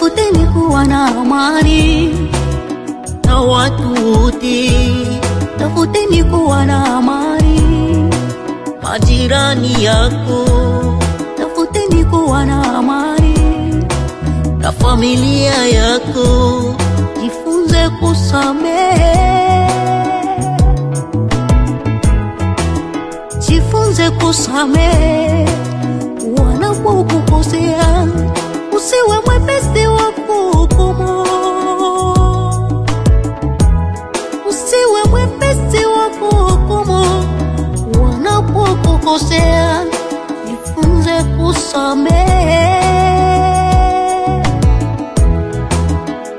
tafuteni kuwa na amani na watu wote, tafuteni kuwa na amani majirani yako, tafuteni kuwa na amani na familia yako, jifunze kusamehe, jifunze kusamehe wanapokukosea, usiwe mwepesi wa kuhukumu, usiwe mwepesi wa kuhukumu wanapokukosea, jifunze kusamehe,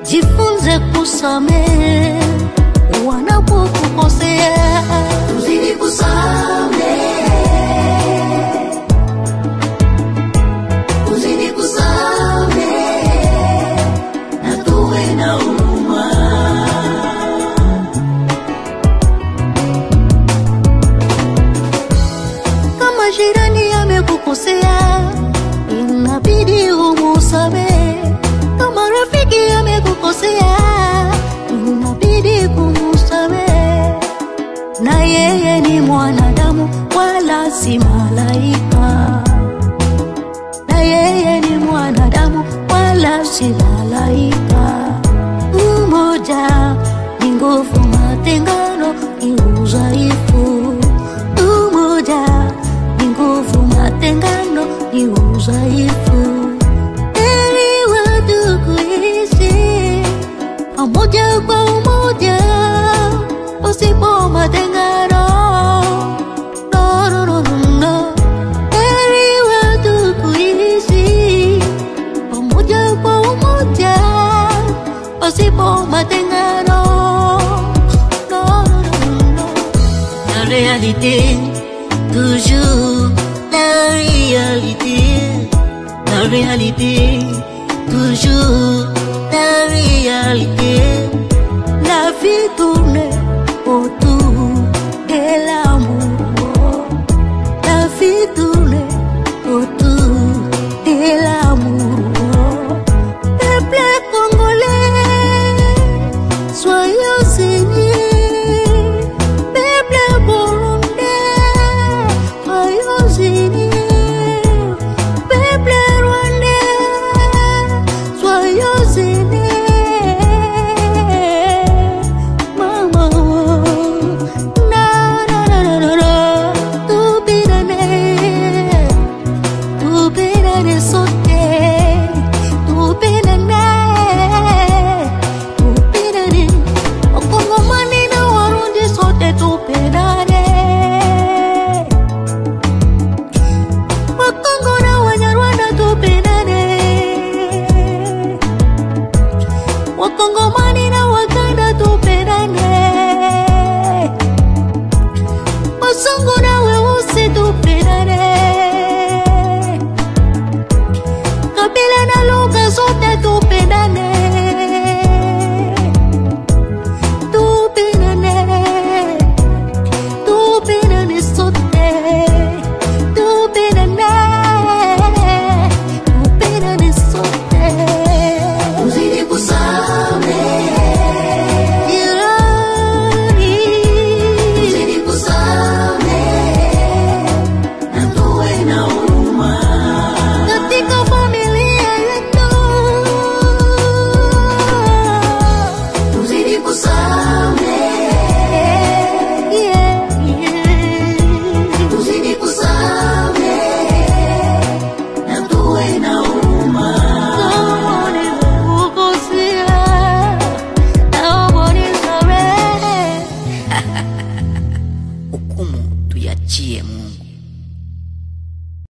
jifunze kusamehe wanapokukosea. Tuzidi kusamehe, tuzidi kusamehe na tuwe na huruma. Kama jirani amekukosea, inabidi umusamehe. Kama rafiki amekukosea, inabidi kumusamehe. Na yeye ni mwanadamu wala si malaika, na yeye ni mwanadamu wala si malaika. Umoja ni nguvu, matengano ni udhaifu. Umoja ni nguvu, matengano ni udhaifu. Heri watu kuishi pamoja kwa umoja, pasipo matengano. No, no, no, no. Heri watu kuishi pamoja kwa umoja, pasipo matengano. No, no, no, no. La réalité, toujours la réalité, la réalité, toujours la réalité. La vie tourne autour de l'amour, la vie tourne autour de l'amour. Peuple congolais, soyons unis. Peuple burundais, soyons unis. Peuple rwandais, soyons unis. Wakongo